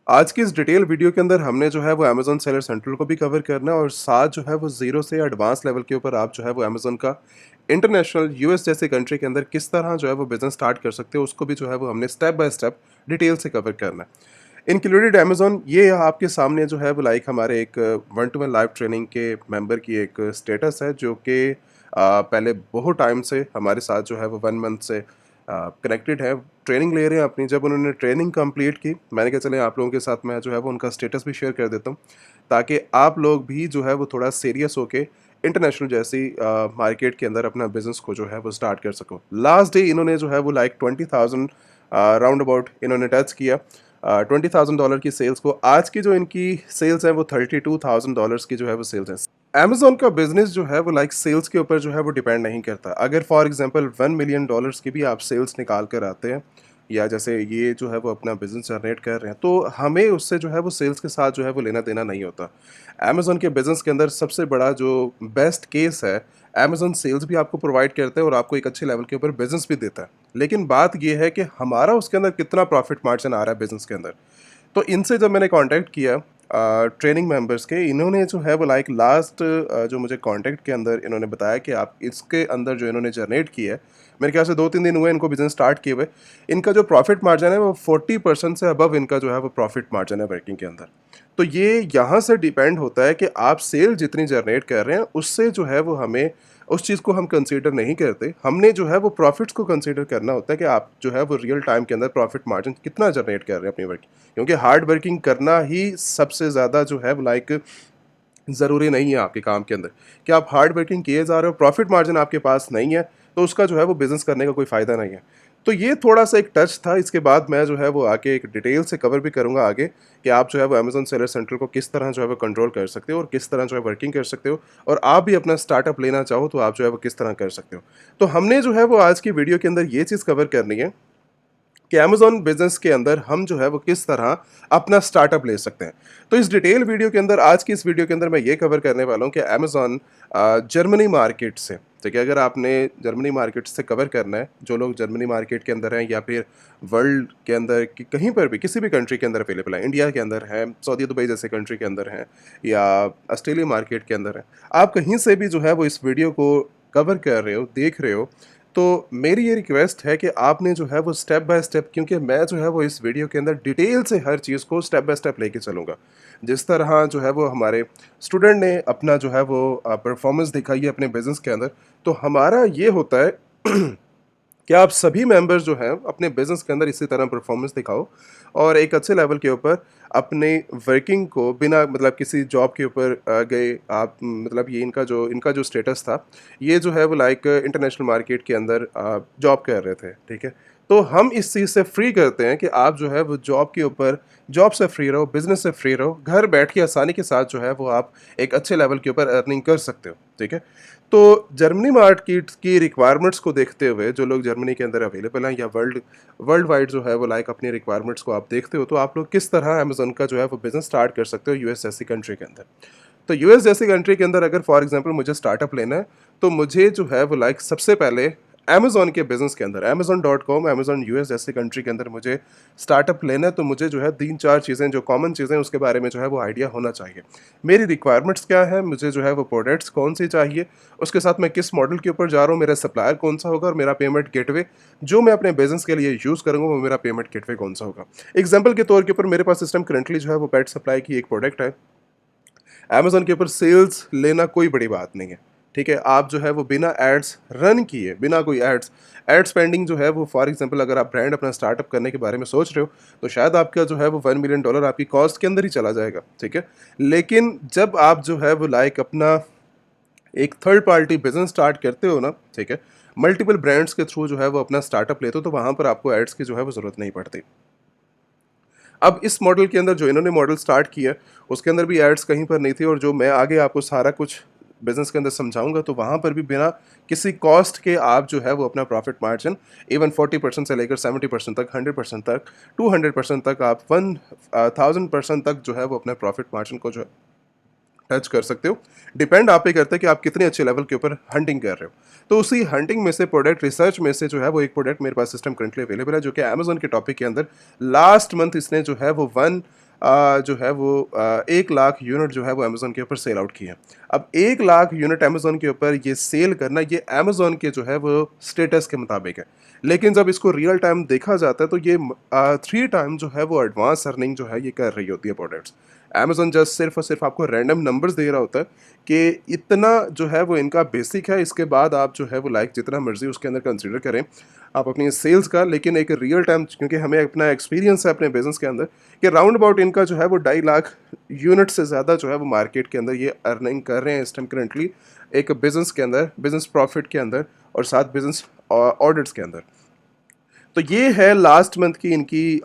आज की इस डिटेल वीडियो के अंदर हमने जो है वो अमेज़न सेलर सेंट्रल को भी कवर करना है और साथ जो है वो ज़ीरो से एडवांस लेवल के ऊपर आप जो है वो अमेज़न का इंटरनेशनल यूएस जैसे कंट्री के अंदर किस तरह जो है वो बिज़नेस स्टार्ट कर सकते हो उसको भी जो है वो हमने स्टेप बाय स्टेप डिटेल से कवर करना है। इंक्लूडेड अमेज़न ये आपके सामने जो है वो लाइक हमारे एक 1 टू 1 लाइव ट्रेनिंग के मेंबर की एक स्टेटस है जो कि पहले बहुत टाइम से हमारे साथ जो है वो 1 मंथ से कनेक्टेड है, ट्रेनिंग ले रहे हैं अपनी। जब उन्होंने ट्रेनिंग कंप्लीट की, मैंने कहा चलें आप लोगों के साथ मैं जो है वो उनका स्टेटस भी शेयर कर देता हूँ, ताकि आप लोग भी जो है वो थोड़ा सीरियस होके इंटरनेशनल जैसी मार्केट के अंदर अपना बिज़नेस को जो है वो स्टार्ट कर सको। लास्ट डे इन्होंने जो है वो लाइक 20,000 राउंड अबाउट इन्होंने टच किया। $20,000 की सेल्स को। आज की जो इनकी सेल्स है वो $32,000 की जो है वो सेल्स है। अमेज़न का बिज़नेस जो है वो लाइक सेल्स के ऊपर जो है वो डिपेंड नहीं करता। अगर फॉर एग्ज़ाम्पल $1 मिलियन की भी आप सेल्स निकाल कर आते हैं या जैसे ये जो है वो अपना बिज़नेस जनरेट कर रहे हैं, तो हमें उससे जो है वो सेल्स के साथ जो है वो लेना-देना नहीं होता। अमेज़न के बिज़नेस के अंदर सबसे बड़ा जो बेस्ट केस है, अमेज़न सेल्स भी आपको प्रोवाइड करता है और आपको एक अच्छे लेवल के ऊपर बिज़नेस भी देता है। लेकिन बात ये है कि हमारा उसके अंदर कितना प्रॉफ़िट मार्जिन आ रहा है बिज़नेस के अंदर। तो इनसे जब मैंने कांटेक्ट किया ट्रेनिंग मेंबर्स के, इन्होंने जो है वो लाइक लास्ट जो मुझे कांटेक्ट के अंदर इन्होंने बताया कि आप इसके अंदर जो इन्होंने जनरेट किया है, मेरे ख्याल से 2-3 दिन हुए इनको बिज़नेस स्टार्ट किए हुए। इनका जो प्रॉफिट मार्जिन है वो 40% से अबव इनका जो है वो प्रॉफिट मार्जिन है वर्किंग के अंदर। तो ये यहाँ से डिपेंड होता है कि आप सेल जितनी जनरेट कर रहे हैं, उससे जो है वो हमें उस चीज़ को हम कंसीडर नहीं करते। हमने जो है वो प्रॉफिट्स को कंसीडर करना होता है कि आप जो है वो रियल टाइम के अंदर प्रॉफिट मार्जिन कितना जनरेट कर रहे हैं अपनी वर्किंग। क्योंकि हार्ड वर्किंग करना ही सबसे ज़्यादा जो है लाइक ज़रूरी नहीं है आपके काम के अंदर कि आप हार्ड वर्किंग किए जा रहे हो, प्रॉफिट मार्जिन आपके पास नहीं है, तो उसका जो है वो बिज़नेस करने का कोई फ़ायदा नहीं है। तो ये थोड़ा-सा एक टच था, इसके बाद मैं जो है वो आगे एक डिटेल से कवर भी करूँगा आगे कि आप जो है वो अमेज़न सेलर सेंट्रल को किस तरह जो है वो कंट्रोल कर सकते हो और किस तरह जो है वर्किंग कर सकते हो, और आप भी अपना स्टार्टअप लेना चाहो तो आप जो है वो किस तरह कर सकते हो। तो हमने जो है वो आज की वीडियो के अंदर ये चीज़ कवर करनी है कि अमेज़न बिज़नेस के अंदर हम जो है वो किस तरह अपना स्टार्टअप ले सकते हैं। तो इस डिटेल वीडियो के अंदर, आज की इस वीडियो के अंदर मैं ये कवर करने वाला हूँ कि अमेज़न जर्मनी मार्केट से, ठीक है? अगर आपने जर्मनी मार्केट से कवर करना है, जो लोग जर्मनी मार्केट के अंदर हैं या फिर वर्ल्ड के अंदर कि कहीं पर भी किसी भी कंट्री के अंदर अवेलेबल है, इंडिया के अंदर है, सऊदी दुबई जैसे कंट्री के अंदर हैं या ऑस्ट्रेलिया मार्केट के अंदर है। आप कहीं से भी जो है वो इस वीडियो को कवर कर रहे हो, देख रहे हो, तो मेरी ये रिक्वेस्ट है कि आपने जो है वो स्टेप बाय स्टेप, क्योंकि मैं जो है वो इस वीडियो के अंदर डिटेल से हर चीज़ को स्टेप बाय स्टेप लेके चलूँगा। जिस तरह जो है वो हमारे स्टूडेंट ने अपना जो है वो परफॉर्मेंस दिखाई है अपने बिज़नेस के अंदर, तो हमारा ये होता है कि आप सभी मेंबर्स जो हैं अपने बिज़नेस के अंदर इसी तरह परफॉर्मेंस दिखाओ और एक अच्छे लेवल के ऊपर अपने वर्किंग को बिना मतलब किसी जॉब के ऊपर गए आप, मतलब ये इनका जो स्टेटस था, ये जो है वो लाइक इंटरनेशनल मार्केट के अंदर जॉब कर रहे थे, ठीक है? तो हम इस चीज़ से फ्री करते हैं कि आप जो है वो जॉब के ऊपर, जॉब से फ्री रहो, बिज़नेस से फ्री रहो, घर बैठ के आसानी के साथ जो है वो आप एक अच्छे लेवल के ऊपर अर्निंग कर सकते हो, ठीक है? तो जर्मनी मार्केट की रिक्वायरमेंट्स को देखते हुए, जो लोग जर्मनी के अंदर अवेलेबल हैं या वर्ल्ड वाइड जो है वो लाइक अपनी रिक्वायरमेंट्स को आप देखते हो, तो आप लोग किस तरह अमेज़न का जो है वो बिज़नेस स्टार्ट कर सकते हो यूएस जैसी कंट्री के अंदर। तो यूएस जैसी कंट्री के अंदर अगर फॉर एग्जांपल मुझे स्टार्टअप लेना है, तो मुझे जो है वो लाइक सबसे पहले अमेज़न के बिज़नेस के अंदर amazon.com, अमेज़न यूएस जैसी कंट्री के अंदर मुझे स्टार्टअप लेना है, तो मुझे जो है 3-4 चीज़ें जो कॉमन चीज़ें उसके बारे में जो है वो आइडिया होना चाहिए। मेरी रिक्वायरमेंट्स क्या है, मुझे जो है वो प्रोडक्ट्स कौन-सी चाहिए, उसके साथ मैं किस मॉडल के ऊपर जा रहा हूँ, मेरा सप्लायर कौन-सा होगा और मेरा पेमेंट गेटवे जो मैं अपने बिज़नेस के लिए यूज़ करूँगा वो मेरा पेमेंट गेटवे कौन-सा होगा। एग्ज़ाम्पल के तौर के ऊपर मेरे पास सिस्टम करंटली जो है वो पेट सप्लाई की एक प्रोडक्ट है। अमेज़न के ऊपर सेल्स लेना कोई बड़ी बात नहीं है, ठीक है? आप जो है वो बिना एड्स रन किए, बिना कोई एड स्पेंडिंग जो है वो, फॉर एग्ज़ाम्पल अगर आप ब्रांड अपना स्टार्टअप करने के बारे में सोच रहे हो, तो शायद आपका जो है वो $1 मिलियन आपकी कॉस्ट के अंदर ही चला जाएगा, ठीक है? लेकिन जब आप जो है वो लाइक अपना एक थर्ड पार्टी बिज़नेस स्टार्ट करते हो ना, ठीक है? मल्टीपल ब्रांड्स के थ्रू जो है वो अपना स्टार्टअप लेते हो, तो वहाँ पर आपको एड्स की जो है वो ज़रूरत नहीं पड़ती। अब इस मॉडल के अंदर जो इन्होंने मॉडल स्टार्ट किया, उसके अंदर भी एड्स कहीं पर नहीं थी, और जो मैं आगे आपको सारा कुछ बिज़नेस के अंदर समझाऊँगा, तो वहाँ पर भी बिना किसी कॉस्ट के आप जो है वो अपना प्रॉफिट मार्जिन इवन 40% से लेकर 70% तक, 100% तक, 200% तक, आप 1000% तक जो है वो अपने प्रॉफिट मार्जिन को जो है टच कर सकते हो। डिपेंड आप पे करता है कि आप कितने अच्छे लेवल के ऊपर हंटिंग कर रहे हो। तो उसी हंटिंग में से, प्रोडक्ट रिसर्च में से जो है वो एक प्रोडक्ट मेरे पास सिस्टम करंटली अवेलेबल है, जो कि अमेज़न के टॉपिक के अंदर लास्ट मंथ इसने जो है वो जो है वो 1 लाख यूनिट जो है वो अमेज़न के ऊपर सेल आउट किए हैं। अब 1 लाख यूनिट अमेज़न के ऊपर ये सेल करना ये अमेज़न के जो है वो स्टेटस के मुताबिक है। लेकिन जब इसको रियल टाइम देखा जाता है तो ये 3 टाइम जो है वो एडवांस अर्निंग जो है ये कर रही होती है प्रोडक्ट्स। अमेज़न जस्ट सिर्फ़ और सिर्फ़ आपको रैंडम नंबर्स दे रहा होता है कि इतना जो है वो इनका बेसिक है, इसके बाद आप जो है वो लाइक जितना मर्ज़ी उसके अंदर कंसीडर करें आप अपनी सेल्स का। लेकिन एक रियल टाइम क्योंकि हमें अपना एक्सपीरियंस है अपने बिज़नेस के अंदर कि राउंड अबाउट इनका जो है वो 2.5 लाख यूनिट से ज़्यादा जो है वो मार्केट के अंदर ये अर्निंग कर रहे हैं इस टाइम करंटली एक बिज़नेस के अंदर, बिज़नेस प्रॉफिट के अंदर और साथ बिज़नेस ऑडिट्स के अंदर। तो ये है लास्ट मंथ की इनकी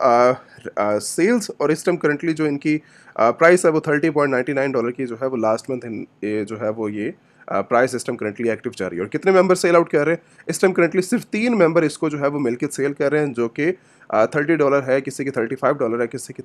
सेल्स और इस टाइम करंटली जो इनकी प्राइस है वो $30.99 की जो है वो लास्ट मंथ ये जो है वो ये प्राइस इस टाइम करंटली एक्टिव जा रही है। और कितने मेंबर सेल आउट कर रहे हैं इस टाइम करंटली सिर्फ 3 मेंबर इसको जो है वो मिलकर सेल कर रहे हैं, जो कि $30 है, किसी की $35 है, किसी की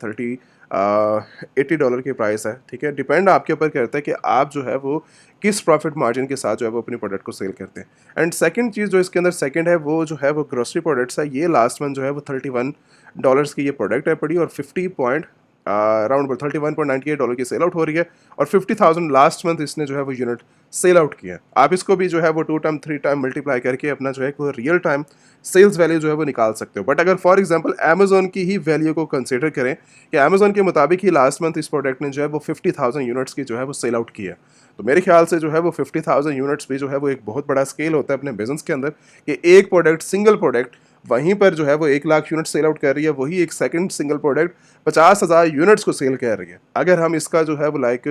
$80 की प्राइस है। ठीक है, डिपेंड आपके ऊपर करता है कि आप जो है वो किस प्रॉफिट मार्जिन के साथ जो है वो अपनी प्रोडक्ट को सेल करते हैं। एंड सेकंड चीज़ जो इसके अंदर सेकंड है वो जो है वो ग्रोसरी प्रोडक्ट्स है। ये लास्ट मंथ जो है वो $31 की ये प्रोडक्ट है पड़ी और 50 पॉइंट अराउंड $31.98 की सेल आउट हो रही है और 50,000 लास्ट मंथ इसने जो है वो यूनिट सेल आउट किया है। आप इसको भी जो है वो 2 टाइम 3 टाइम मल्टीप्लाई करके अपना जो है वो रियल टाइम सेल्स वैल्यू जो है वो निकाल सकते हो। बट अगर फॉर एग्जांपल अमेज़न की ही वैल्यू को कंसीडर करें कि अमेज़न के मुताबिक ही लास्ट मंथ इस प्रोडक्ट ने जो है वो 50,000 यूनिट्स की जो है वो सेल आउट की है, तो मेरे ख्याल से जो है वो 50,000 यूनिट्स भी जो है वो एक बहुत बड़ा स्केल होता है अपने बिजनेस के अंदर कि एक प्रोडक्ट सिंगल प्रोडक्ट वहीं पर जो है वो 1 लाख यूनिट सेल आउट कर रही है, वही एक सेकंड सिंगल प्रोडक्ट 50,000 यूनिट्स को सेल कर रही है। अगर हम इसका जो है वो लाइक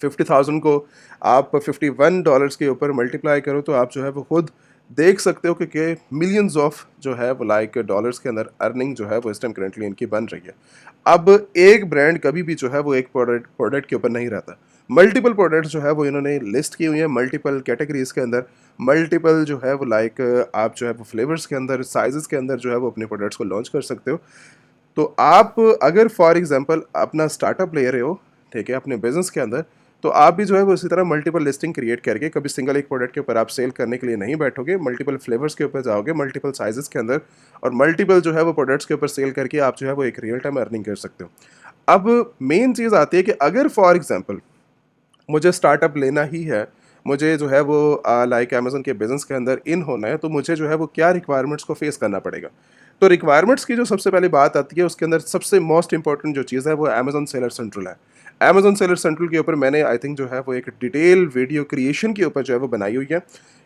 50,000 को आप $51 के ऊपर मल्टीप्लाई करो तो आप जो है वो खुद देख सकते हो कि मिलियंस ऑफ जो है वो लाइक डॉलर्स के अंदर अर्निंग जो है वो इस टाइम करंटली इनकी बन रही है। अब एक ब्रांड कभी भी जो है वो एक प्रोडक्ट के ऊपर नहीं रहता, मल्टीपल प्रोडक्ट्स जो है वो इन्होंने लिस्ट की हुई है मल्टीपल कैटेगरीज के अंदर, मल्टीपल जो है वो लाइक आप जो है वो फ्लेवर्स के अंदर, साइजेस के अंदर जो है वो अपने प्रोडक्ट्स को लॉन्च कर सकते हो। तो आप अगर फॉर एग्जांपल अपना स्टार्टअप ले रहे हो, ठीक है, अपने बिजनेस के अंदर, तो आप भी जो है वो इसी तरह मल्टीपल लिस्टिंग क्रिएट करके कभी सिंगल एक प्रोडक्ट के ऊपर आप सेल करने के लिए नहीं बैठोगे, मल्टीपल फ्लेवर्स के ऊपर जाओगे, मल्टीपल साइजेस के अंदर और मल्टीपल जो है वो प्रोडक्ट्स के ऊपर सेल करके आप जो है वो एक रियल टाइम अर्निंग कर सकते हो। अब मेन चीज़ आती है कि अगर फॉर एग्जांपल मुझे स्टार्टअप लेना ही है, मुझे जो है वो लाइक अमेज़न के बिज़नेस के अंदर इन होना है, तो मुझे जो है वो क्या रिक्वायरमेंट्स को फेस करना पड़ेगा। तो रिक्वायरमेंट्स की जो सबसे पहली बात आती है उसके अंदर सबसे मोस्ट इंपॉर्टेंट जो चीज़ है वो अमेज़न सेलर सेंट्रल है। अमेज़न सेलर सेंट्रल के ऊपर मैंने आई थिंक जो है वो एक डिटेल वीडियो क्रिएशन के ऊपर जो है वो बनाई हुई है।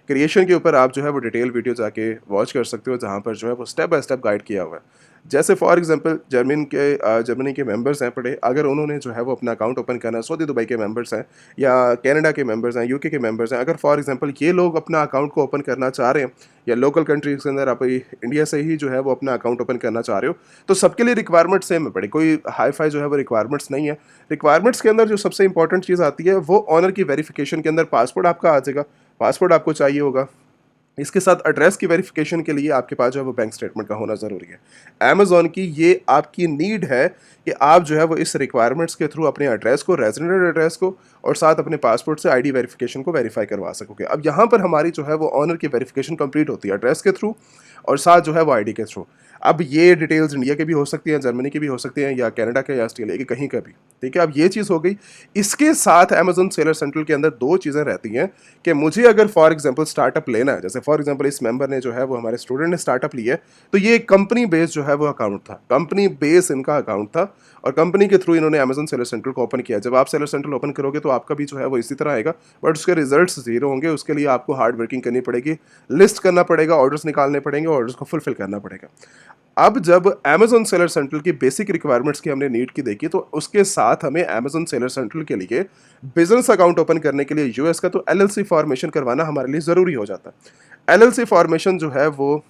क्रिएशन के ऊपर आप जो है वो डिटेल वीडियो जाके वॉच कर सकते हो, जहाँ पर जो है वो स्टेप बाय स्टेप गाइड किया हुआ है। जैसे फॉर एग्जांपल जर्मनी के मेंबर्स हैं पड़े, अगर उन्होंने जो है वो अपना अकाउंट ओपन करना है, सऊदी दुबई के मेंबर्स हैं या कनाडा के मेंबर्स हैं, यूके के मेंबर्स हैं, अगर फॉर एग्जांपल ये लोग अपना अकाउंट को ओपन करना चाह रहे हैं या लोकल कंट्रीज के अंदर आप इंडिया से ही जो है वो अपना अकाउंट ओपन करना चाह रहे हो, तो सबके लिए रिक्वायरमेंट सेम है पड़े, कोई हाई फाई जो है वो रिक्वायरमेंट्स नहीं है। रिक्वायरमेंट्स के अंदर जो सबसे इंपॉर्टेंट चीज़ आती है वो ऑनर की वेरिफिकेशन के अंदर पासपोर्ट आपका आ जाएगा, पासपोर्ट आपको चाहिए होगा। इसके साथ एड्रेस की वेरिफिकेशन के लिए आपके पास जो है वो बैंक स्टेटमेंट का होना ज़रूरी है। अमेज़न की ये आपकी नीड है कि आप जो है वो इस रिक्वायरमेंट्स के थ्रू अपने एड्रेस को, रेजिडेंट एड्रेस को और साथ अपने पासपोर्ट से आईडी वेरिफिकेशन को वेरीफाई करवा सकोगे। अब यहाँ पर हमारी जो है वो ऑनर की वेरिफिकेशन कंप्लीट होती है एड्रेस के थ्रू और साथ जो है वो आईडी के थ्रू। अब ये डिटेल्स इंडिया के भी हो सकती हैं, जर्मनी की भी हो सकती हैं या कनाडा के या ऑस्ट्रेलिया के, कहीं का भी, ठीक है। अब ये चीज़ हो गई। इसके साथ अमेज़न सेलर सेंट्रल के अंदर 2 चीज़ें रहती हैं कि मुझे अगर फॉर एग्जांपल स्टार्टअप लेना है, जैसे फॉर एग्जांपल इस मेंबर ने जो है वो हमारे स्टूडेंट ने स्टार्टअप लिया है, तो ये एक कंपनी बेस जो है वो अकाउंट था, कंपनी बेस इनका अकाउंट था और कंपनी के थ्रू इन्होंने अमेज़न सेलर सेंट्रल को ओपन किया। जब आप सेलर सेंट्रल ओपन करोगे तो आपका भी जो है वो इसी तरह आएगा, बट उसके रिजल्ट्स ज़ीरो होंगे। उसके लिए आपको हार्ड वर्किंग करनी पड़ेगी, लिस्ट करना पड़ेगा, ऑर्डर्स निकालने पड़ेंगे, ऑर्डर्स को फुलफिल करना पड़ेगा। अब जब अमेज़न सेलर सेंट्रल की बेसिक रिक्वायरमेंट्स की हमने नीड की देखी, तो उसके साथ हमें अमेज़न सेलर सेंट्रल के लिए बिजनेस अकाउंट ओपन करने के लिए यूएस का तो एलएलसी फॉर्मेशन करवाना हमारे लिए ज़रूरी हो जाता है। एलएलसी फॉर्मेशन जो है वो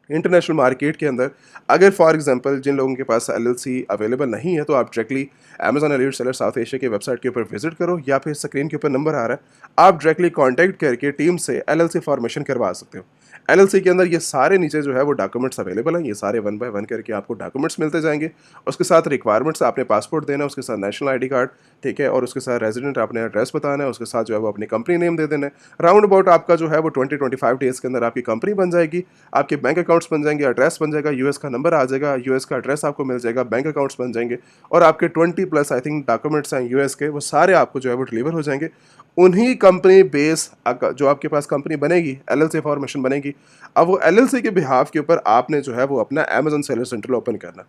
इंटरनेशनल मार्केट के अंदर, अगर फॉर एग्जांपल जिन लोगों के पास एलएलसी अवेलेबल नहीं है, तो आप directly Amazon elite seller south Asia के वेबसाइट के ऊपर विजिट करो या फिर स्क्रीन के ऊपर नंबर आ रहा है, आप डायरेक्टली कांटेक्ट करके टीम से एलएलसी फॉर्मेशन करवा सकते हो। एलएलसी के अंदर ये सारे नीचे जो है वो डॉक्यूमेंट्स अवेलेबल हैं, ये सारे वन बाय वन करके आपको डॉक्यूमेंट्स मिलते जाएंगे। उसके साथ रिक्वायरमेंट्स आपने पासपोर्ट देना है, उसके साथ नेशनल आईडी कार्ड, ठीक है, और उसके साथ रेजिडेंट आपने एड्रेस बताना है, उसके साथ जो है वो अपनी कंपनी नेम दे देना है। राउंड अबाउट आपका जो है वो 20-25 डेज़ के अंदर आपकी कंपनी बन जाएगी, आपके बैंक अकाउंट्स बन जाएंगे, एड्रेस बन जाएगा, यूएस का नंबर आ जाएगा, यूएस का एड्रेस आपको मिल जाएगा, बैंक अकाउंट्स बन जाएंगे, और आपके 20+ आई थिंक डॉक्यूमेंट्स हैं यूएस के, वो सारे आपको जो है वो डिलीवर हो जाएंगे। उन्हीं कंपनी बेस जो आपके पास कंपनी बनेगी, एलएलसी फॉर्मेशन बनेगी, अब वो एलएलसी के बिहाफ के ऊपर आपने जो है वो अपना अमेजन सेलर सेंट्रल ओपन करना।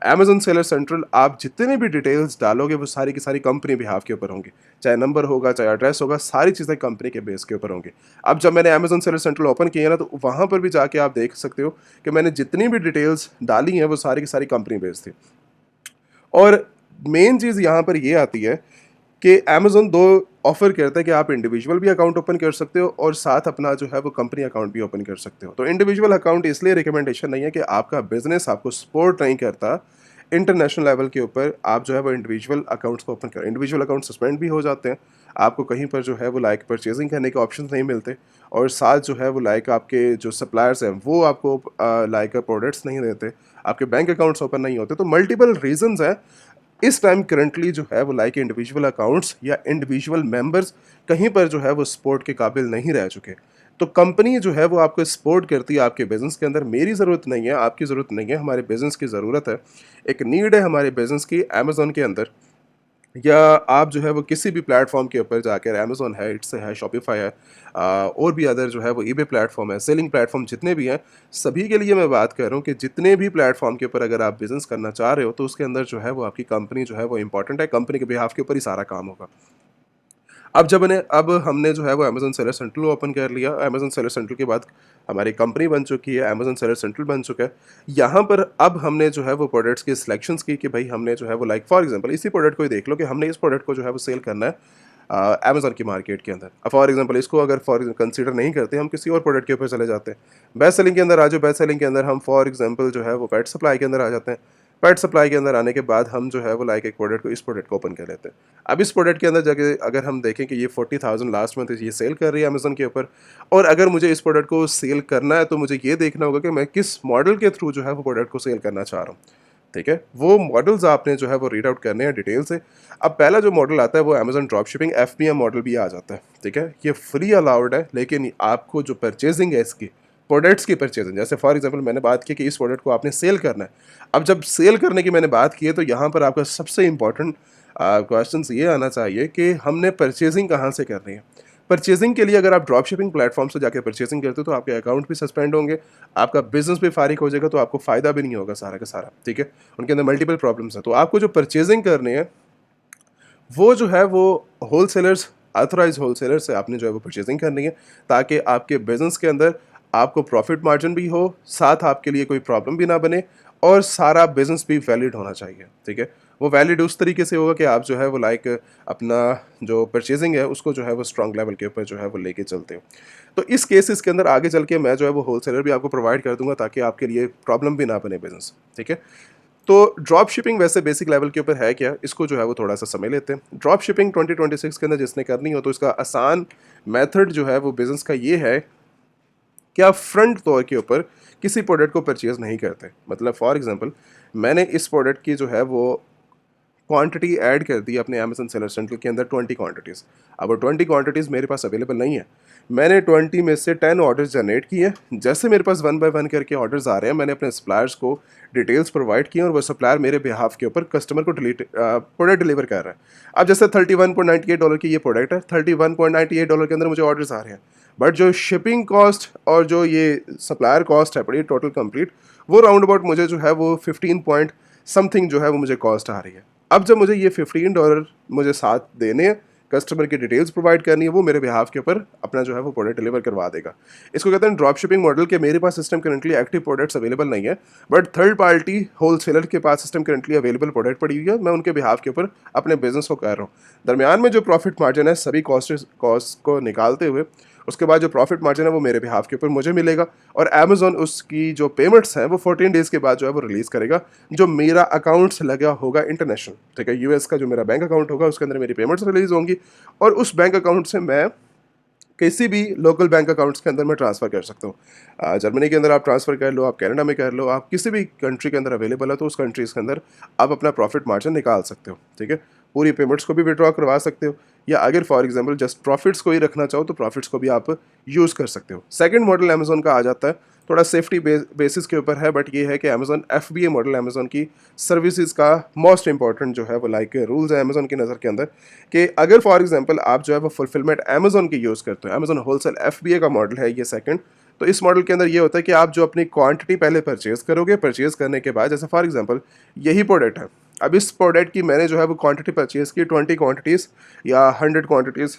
अमेजन सेलर सेंट्रल आप जितने भी डिटेल्स डालोगे वो सारी की सारी कंपनी बिहाफ के ऊपर होंगी, चाहे नंबर होगा चाहे एड्रेस होगा, सारी चीज़ें कंपनी के बेस के ऊपर होंगी। अब जब मैंने अमेजन सेलर सेंट्रल ओपन किया ना, तो वहाँ पर भी जाके आप देख सकते हो कि मैंने जितनी भी डिटेल्स डाली हैं वो सारी की सारी कंपनी बेस थी। और मेन चीज़ यहाँ पर ये आती है कि अमेज़न 2 ऑफ़र करता है कि आप इंडिविजुअल भी अकाउंट ओपन कर सकते हो और साथ अपना जो है वो कंपनी अकाउंट भी ओपन कर सकते हो। तो इंडिविजुअल अकाउंट इसलिए रिकमेंडेशन नहीं है कि आपका बिज़नेस आपको सपोर्ट नहीं करता, इंटरनेशनल लेवल के ऊपर आप जो है वो इंडिविजुअल अकाउंट्स को ओपन करें। इंडिविजुअल अकाउंट सस्पेंड भी हो जाते हैं, आपको कहीं पर जो है वो लाइक परचेजिंग करने के ऑप्शंस नहीं मिलते, और साथ जो है वो लाइक आपके जो सप्लायर्स हैं वो आपको लाइक प्रोडक्ट्स नहीं देते, आपके बैंक अकाउंट्स ओपन नहीं होते। तो मल्टीपल रीजंस हैं इस टाइम करंटली जो है वो लाइक इंडिविजुअल अकाउंट्स या इंडिविजुअल मेंबर्स कहीं पर जो है वो सपोर्ट के काबिल नहीं रह चुके। तो कंपनी जो है वो आपको सपोर्ट करती है आपके बिज़नेस के अंदर। मेरी ज़रूरत नहीं है, आपकी ज़रूरत नहीं है, हमारे बिज़नेस की ज़रूरत है, एक नीड है हमारे बिज़नेस की अमेज़न के अंदर, या आप जो है वो किसी भी प्लेटफॉर्म के ऊपर जाकर, अमेज़न है, इट्स है, शॉपिफाई है, और भी अदर जो है वो ईबे प्लेटफॉर्म है, सेलिंग प्लेटफॉर्म जितने भी हैं, सभी के लिए मैं बात कर रहा हूँ कि जितने भी प्लेटफॉर्म के ऊपर अगर आप बिज़नेस करना चाह रहे हो तो उसके अंदर जो है वो आपकी कंपनी जो है वो इंपॉर्टेंट है, कंपनी के बिहाफ के ऊपर ही सारा काम होगा। अब हमने जो है वो अमेज़न सेलर सेंट्रल ओपन कर लिया। अमेज़न सेलर सेंट्रल के बाद हमारी कंपनी बन चुकी है, अमेज़न सेलर सेंट्रल बन चुका है। यहाँ पर अब हमने जो है वो प्रोडक्ट्स की सिलेक्शंस की कि भाई हमने जो है वो लाइक फॉर एग्जांपल इसी प्रोडक्ट को ही देख लो कि हमने इस प्रोडक्ट को जो है वो सेल करना है अमेज़न की मार्केट के अंदर। अब फॉर एग्जांपल इसको अगर कंसीडर नहीं करते, हम किसी और प्रोडक्ट के ऊपर चले जाते हैं। बेस्ट सेलिंग के अंदर आ जाओ, बेस्ट सेलिंग के अंदर हम फॉर एग्जांपल जो है वो पेट सप्लाई के अंदर आ जाते हैं। पेट सप्लाई के अंदर आने के बाद हम जो है वो लाइक एक प्रोडक्ट को, इस प्रोडक्ट को ओपन कर लेते हैं। अब इस प्रोडक्ट के अंदर जाके अगर हम देखें कि ये 40,000 लास्ट मंथ ये सेल कर रही है अमेज़न के ऊपर, और अगर मुझे इस प्रोडक्ट को सेल करना है तो मुझे ये देखना होगा कि मैं किस मॉडल के थ्रू जो है वो प्रोडक्ट को सेल करना चाह रहा हूँ। ठीक है, वो मॉडल्स आपने जो है वो रीड आउट करने हैं डिटेल से। अब पहला जो मॉडल आता है वो Amazon drop shipping FBM model भी आ जाता है। ठीक है, ये फ्री अलाउड है, लेकिन आपको जो परचेजिंग है इसकी प्रोडक्ट्स की परचेजिंग, जैसे फॉर एग्जांपल मैंने बात की कि इस प्रोडक्ट को आपने सेल करना है। अब जब सेल करने की मैंने बात की है तो यहाँ पर आपका सबसे इंपॉर्टेंट क्वेश्चन ये आना चाहिए कि हमने परचेजिंग कहाँ से करनी है। परचेजिंग के लिए अगर आप ड्रॉप शिपिंग प्लेटफॉर्म से जाकर परचेजिंग करते हो तो आपके अकाउंट भी सस्पेंड होंगे, आपका बिजनेस भी फारिग हो जाएगा, तो आपको फ़ायदा भी नहीं होगा सारा का सारा। ठीक है, उनके अंदर मल्टीपल प्रॉब्लम्स हैं। तो आपको जो परचेजिंग करनी है वो जो है वो होलसेलर्स, ऑथराइज होलसेलर से आपने जो है वो परचेजिंग करनी है, ताकि आपके बिज़नेस के अंदर आपको प्रॉफिट मार्जिन भी हो, साथ आपके लिए कोई प्रॉब्लम भी ना बने, और सारा बिज़नेस भी वैलिड होना चाहिए। ठीक है, वो वैलिड उस तरीके से होगा कि आप जो है वो लाइक अपना जो परचेजिंग है उसको जो है वो स्ट्रॉन्ग लेवल के ऊपर जो है वो लेके चलते हो। तो इस केसेस के अंदर आगे चल के मैं जो है वो होलसेलर भी आपको प्रोवाइड कर दूंगा, ताकि आपके लिए प्रॉब्लम भी ना बने बिज़नेस। ठीक है, तो ड्रॉप शिपिंग वैसे बेसिक लेवल के ऊपर है क्या, इसको जो है वो थोड़ा सा समझ लेते हैं। ड्रॉप शिपिंग 2026 के अंदर जिसने करनी हो तो इसका आसान मेथड जो है वो बिज़नेस का ये है कि आप फ्रंट तौर के ऊपर किसी प्रोडक्ट को परचेज़ नहीं करते। मतलब फॉर एग्जांपल मैंने इस प्रोडक्ट की जो है वो क्वांटिटी ऐड कर दी अपने अमेज़न सेलर सेंट्रल के अंदर 20 क्वांटिटीज़। अब वो 20 क्वांटिटीज़ मेरे पास अवेलेबल नहीं है, मैंने 20 में से 10 ऑर्डर्स जनरेट किए। जैसे मेरे पास वन बाय वन करके ऑर्डर्स आ रहे हैं, मैंने अपने सप्लायर्स को डिटेल्स प्रोवाइड किए और वो सप्लायर मेरे बिहाफ के ऊपर कस्टमर को प्रोडक्ट डिलीवर कर रहा है। अब जैसे $31.98 की ये प्रोडक्ट है, $31.98 के अंदर मुझे ऑर्डर्स आ रहे हैं, बट जो शिपिंग कॉस्ट और जो ये सप्लायर कॉस्ट है पड़ी टोटल कंप्लीट, वो राउंड अबाउट मुझे जो है वो 15 पॉइंट समथिंग जो है वो मुझे कॉस्ट आ रही है। अब जब मुझे ये $15 मुझे साथ देने हैं, कस्टमर की डिटेल्स प्रोवाइड करनी है, वो मेरे बिहाफ के ऊपर अपना जो है वो प्रोडक्ट डिलीवर करवा देगा। इसको कहते हैं ड्रॉप शिपिंग मॉडल के मेरे पास system currently active products available नहीं है, बट थर्ड पार्टी होलसेलर के पास सिस्टम करंटली अवेलेबल प्रोडक्ट पड़ी हुई है, मैं उनके बिहाफ के ऊपर अपने बिजनेस को कर रहा हूँ। दरमियान में जो प्रॉफिट मार्जिन है सभी कॉस्ट को निकालते हुए उसके बाद जो प्रॉफिट मार्जिन है वो मेरे बिहाफ के ऊपर मुझे मिलेगा, और अमेज़ॉन उसकी जो पेमेंट्स हैं वो 14 डेज़ के बाद जो है वो रिलीज़ करेगा, जो मेरा अकाउंट्स लगा होगा इंटरनेशनल। ठीक है, यूएस का जो मेरा बैंक अकाउंट होगा उसके अंदर मेरी पेमेंट्स रिलीज़ होंगी, और उस बैंक अकाउंट से मैं किसी भी लोकल बैंक अकाउंट्स के अंदर मैं ट्रांसफ़र कर सकता हूँ। जर्मनी के अंदर आप ट्रांसफ़र कर लो, आप कनाडा में कर लो, आप किसी भी कंट्री के अंदर अवेलेबल है तो उस कंट्रीज़ के अंदर आप अपना प्रॉफ़िट मार्जिन निकाल सकते हो, ठीक है? पूरी पेमेंट्स को भी विथड्रॉ करवा सकते हो, या अगर फॉर एग्ज़ाम्पल जस्ट प्रॉफ़िट्स को ही रखना चाहो तो प्रॉफ़िट्स को भी आप यूज़ कर सकते हो। सेकंड मॉडल अमेज़न का आ जाता है, थोड़ा सेफ्टी बेसिस के ऊपर है, बट ये है कि अमेज़न एफबीए मॉडल अमेज़न की सर्विसेज़ का मोस्ट इंपॉर्टेंट जो है वो लाइक रूल्स है अमेज़न की नज़र के अंदर, कि अगर फॉर एग्जांपल आप जो है वो फुलफिलमेंट अमेज़न की यूज़ करते हो, अमेज़न होलसेल एफबीए का मॉडल है ये सेकंड। तो इस मॉडल के अंदर ये होता है कि आप जो अपनी क्वांटिटी पहले परचेज़ करोगे, परचेज़ करने के बाद जैसे फॉर एग्जांपल यही प्रोडक्ट है, अब इस प्रोडक्ट की मैंने जो है वो क्वांटिटी परचेज़ की 20 क्वांटिटीज़ या 100 क्वांटिटीज़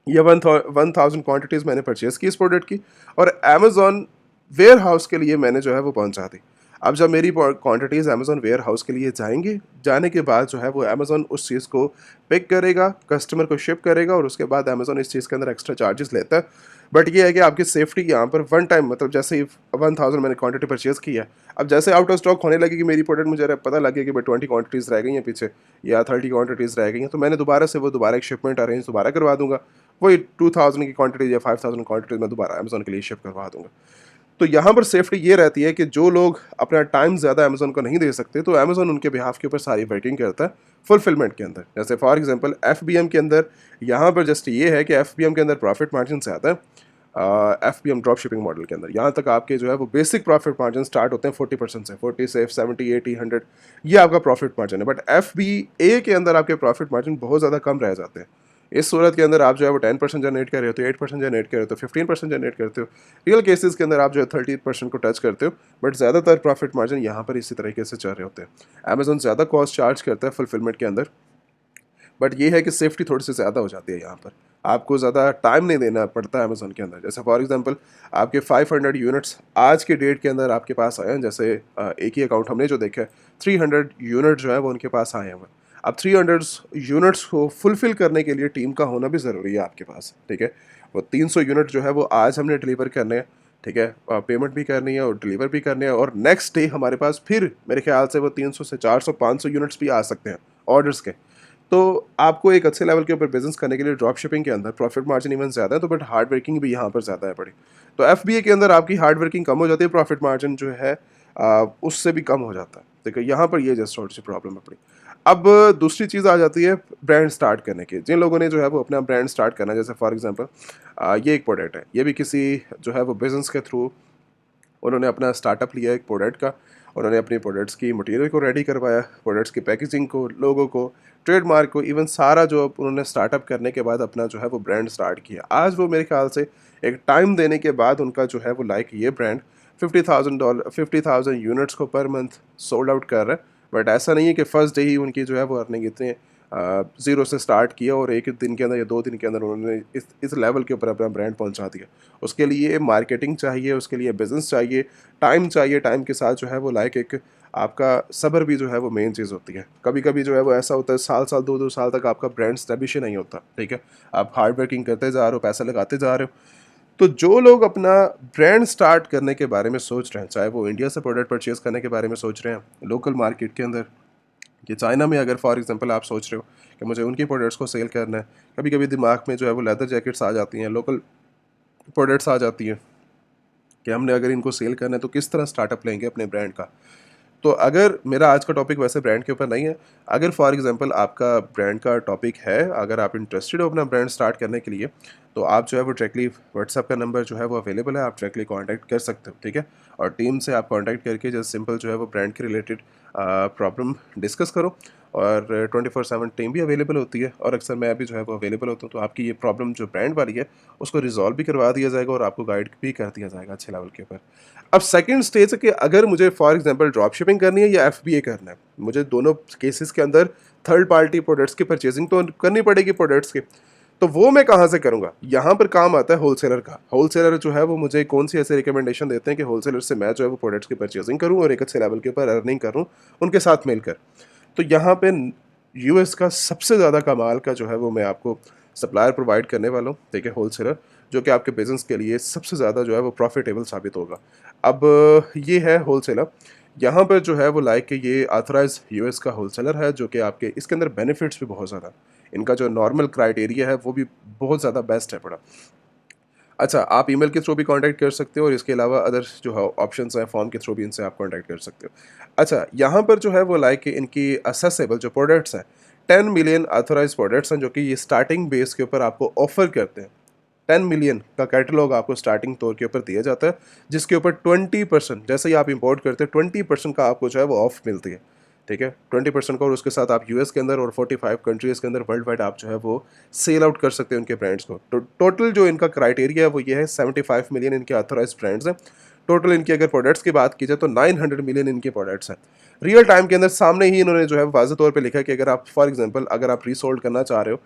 या 1000 क्वांटिटीज़ मैंने परचेज़ की इस प्रोडक्ट की, और अमेज़न वेयर हाउस के लिए मैंने जो है वो पहुंचा दी। अब जब मेरी क्वांटिटीज़ अमेज़न वेयर हाउस के लिए जाएंगी, जाने के बाद जो है वो अमेज़न उस चीज़ को पिक करेगा, कस्टमर को शिप करेगा, और उसके बाद अमेज़न इस चीज़ के अंदर एक्स्ट्रा चार्जेस लेता है। बट ये है कि आपकी सेफ्टी यहाँ पर वन टाइम, मतलब जैसे ही 1000 मैंने क्वांटिटी परचेज़ की है, अब जैसे आउट ऑफ स्टॉक होने लगी कि मेरी प्रोडक्ट, मुझे पता लग गया कि भाई 20 क्वांटिटीज़ रह गई हैं पीछे, या 30 क्वांटिटीज़ रह गई हैं, तो मैंने दोबारा से वो दोबारा एक शिपमेंट अरेंज दोबारा करवा दूंगा, वही 2000 की क्वांटिटी या 5000 क्वांटिटीज़ मैं दोबारा अमेज़न के लिए शिप करवा दूंगा। तो यहाँ पर सेफ्टी ये रहती है कि जो लोग अपना टाइम ज़्यादा अमेज़न को नहीं दे सकते, तो अमेज़न उनके बिहाफ के ऊपर सारी वर्किंग करता है फुलफिलमेंट के अंदर। जैसे फॉर एग्जांपल एफबीएम के अंदर यहाँ पर जस्ट ये है कि एफबीएम के अंदर प्रॉफिट मार्जिन से आता है, एफबीएम ड्रॉप शिपिंग मॉडल के अंदर यहाँ तक आपके जो है वो बेसिक प्रॉफिट मार्जिन स्टार्ट होते हैं 40% से, 40 से 70 80 100, ये आपका प्रॉफिट मार्जिन है। बट एफबीए के अंदर आपके प्रॉफिट मार्जिन बहुत ज़्यादा कम रह जाते हैं। इस सूरत के अंदर आप जो है वो 10% जनरेट कर रहे हो, तो 8% जनरेट कर रहे हो, तो 15% जनरेट करते हो। रियल केसेस के अंदर आप जो है 30% को टच करते हो, बट ज़्यादातर प्रॉफिट मार्जिन यहाँ पर इसी तरीके से चल रहे होते हैं। अमेजोन ज़्यादा कॉस्ट चार्ज करता है फुलफिलमेंट के अंदर, बट ये है कि सेफ्टी थोड़ी सी ज़्यादा हो जाती है यहाँ पर, आपको ज़्यादा टाइम नहीं देना पड़ता है अमेज़न के अंदर। जैसे फॉर एग्जांपल आपके 500 यूनिट्स आज के डेट के अंदर आपके पास आए हैं, जैसे एक ही अकाउंट हमने जो देखा है 300 यूनिट जो है वो उनके पास आए हैं। अब 300 यूनिट्स को फुलफ़िल करने के लिए टीम का होना भी ज़रूरी है आपके पास, ठीक है? वो 300 यूनिट जो है वो आज हमने डिलीवर करने हैं, ठीक है? पेमेंट भी करनी है और डिलीवर भी करने हैं, और नेक्स्ट डे हमारे पास फिर मेरे ख्याल से वो 300 से 400 500 यूनिट्स भी आ सकते हैं ऑर्डर्स के। तो आपको एक अच्छे लेवल के ऊपर बिज़नेस करने के लिए ड्रॉप शिपिंग के अंदर प्रॉफिट मार्जिन इवन ज़्यादा है, तो बट हार्ड वर्किंग भी यहाँ पर ज़्यादा है बड़ी। तो एफबीए के अंदर आपकी हार्ड वर्किंग कम हो जाती है, प्रॉफिट मार्जिन जो है उससे भी कम हो जाता है। देखो यहाँ पर ये जस्ट थोड़ी सी प्रॉब्लम है बड़ी। अब दूसरी चीज़ आ जाती है ब्रांड स्टार्ट करने की। जिन लोगों ने जो है वो अपना ब्रांड स्टार्ट करना है, जैसे फॉर एग्जांपल ये एक प्रोडक्ट है, ये भी किसी जो है वो बिज़नेस के थ्रू उन्होंने अपना स्टार्टअप लिया एक प्रोडक्ट का, उन्होंने अपनी प्रोडक्ट्स की मटेरियल को रेडी करवाया, प्रोडक्ट्स की पैकेजिंग को, लोगों को, ट्रेडमार्क को, इवन सारा जो उन्होंने स्टार्टअप करने के बाद अपना जो है वो ब्रांड स्टार्ट किया। आज वो मेरे ख्याल से एक टाइम देने के बाद उनका जो है वो लाइक ये ब्रांड $50,000 50,000 यूनिट्स को पर मंथ सोल्ड आउट कर रहा है। बट ऐसा नहीं है कि फर्स्ट डे ही उनकी जो है वो अर्निंग इतने ज़ीरो से स्टार्ट किया और एक दिन के अंदर या 2 दिन के अंदर उन्होंने इस लेवल के ऊपर अपना ब्रांड पहुंचा दिया। उसके लिए मार्केटिंग चाहिए, उसके लिए बिज़नेस चाहिए, टाइम चाहिए, टाइम के साथ जो है वो लाइक एक आपका सब्र भी जो है वो मेन चीज़ होती है। कभी-कभी जो है वो ऐसा होता है साल-साल 2-2 साल तक आपका ब्रांड एस्टेब्लिश ही नहीं होता, ठीक है? आप हार्ड वर्किंग करते जा रहे हो, पैसा लगाते जा रहे हो। तो जो लोग अपना ब्रांड स्टार्ट करने के बारे में सोच रहे हैं, चाहे वो इंडिया से प्रोडक्ट परचेज़ करने के बारे में सोच रहे हैं, लोकल मार्केट के अंदर, कि चाइना में अगर फॉर एग्जांपल आप सोच रहे हो कि मुझे उनकी प्रोडक्ट्स को सेल करना है, कभी-कभी दिमाग में जो है वो लेदर जैकेट्स आ जाती हैं, लोकल प्रोडक्ट्स आ जाती हैं कि हमने अगर इनको सेल करना है तो किस तरह स्टार्टअप लेंगे अपने ब्रांड का। तो अगर मेरा आज का टॉपिक वैसे ब्रांड के ऊपर नहीं है, अगर फॉर एग्जांपल आपका ब्रांड का टॉपिक है, अगर आप इंटरेस्टेड हो अपना ब्रांड स्टार्ट करने के लिए, तो आप जो है वो डायरेक्टली व्हाट्सएप का नंबर जो है वो अवेलेबल है, आप डायरेक्टली कांटेक्ट कर सकते हो, ठीक है? और टीम से आप कांटेक्ट करके जस्ट सिंपल जो है वो ब्रांड के रिलेटेड प्रॉब्लम डिस्कस करो, और 24/7 टीम भी अवेलेबल होती है, और अक्सर मैं भी जो है वो अवेलेबल होता हूँ, तो आपकी ये प्रॉब्लम जो ब्रांड वाली है उसको रिजॉल्व भी करवा दिया जाएगा और आपको गाइड भी कर दिया जाएगा अच्छे लेवल के ऊपर। अब सेकंड स्टेज है कि अगर मुझे फॉर एग्जांपल ड्रॉप शिपिंग करनी है या एफबीए करना है, मुझे दोनों केसेस के अंदर थर्ड पार्टी प्रोडक्ट्स की परचेजिंग तो करनी पड़ेगी प्रोडक्ट्स की, तो वो मैं कहाँ से करूँगा? यहाँ पर काम आता है होलसेलर का। होलसेलर जो है वो मुझे कौन सी ऐसे रिकमेंडेशन देते हैं कि होलसेलर से मैं जो है वो प्रोडक्ट्स की परचेजिंग करूँ और एक अच्छे लेवल के ऊपर अर्निंग करूँ उनके साथ मिलकर। तो यहाँ पे यूएस का सबसे ज़्यादा कमाल का जो है वो मैं आपको सप्लायर प्रोवाइड करने वाला हूँ, ठीक है? होलसेलर, जो कि आपके बिज़नेस के लिए सबसे ज़्यादा जो है वो प्रॉफिटेबल साबित होगा। अब ये है होलसेलर, यहाँ पर जो है वो लाइक ये ऑथराइज यूएस का होलसेलर है, जो कि आपके इसके अंदर बेनिफिट्स भी बहुत ज़्यादा, इनका जो नॉर्मल क्राइटेरिया है वो भी बहुत ज़्यादा बेस्ट है बड़ा। अच्छा, आप ईमेल के थ्रू भी कॉन्टैक्ट कर सकते हो और इसके अलावा अदर जो है ऑप्शंस हैं फॉर्म के थ्रू भी इनसे आप कॉन्टैक्ट कर सकते हो। अच्छा, यहाँ पर जो है वो लाइक इनकी असेसेबल जो प्रोडक्ट्स हैं, 10 मिलियन ऑथराइज़्ड प्रोडक्ट्स हैं जो कि ये स्टार्टिंग बेस के ऊपर आपको ऑफ़र करते हैं। 10 मिलियन का कैटलॉग आपको स्टार्टिंग तौर के ऊपर दिया जाता है, जिसके ऊपर 20% जैसे ही आप इंपोर्ट करते हैं 20% का आपको जो है वो ऑफ मिलती है, ठीक है? 20% का और उसके साथ आप यूएस के अंदर और 45 कंट्रीज़ के अंदर वर्ल्ड वाइड आप जो है वो सेल आउट कर सकते हैं उनके ब्रांड्स को। तो टोटल जो इनका क्राइटेरिया है वो ये है 75 मिलियन इनके ऑथराइज़्ड ब्रांड्स हैं। टोटल इनकी अगर प्रोडक्ट्स की बात की जाए तो 900 मिलियन इनके प्रोडक्ट्स हैं। रियल टाइम के अंदर सामने ही इन्होंने जो है वाज़ेह तौर पे लिखा है कि अगर आप फॉर एग्जांपल अगर आप रीसोल्ड करना चाह रहे हो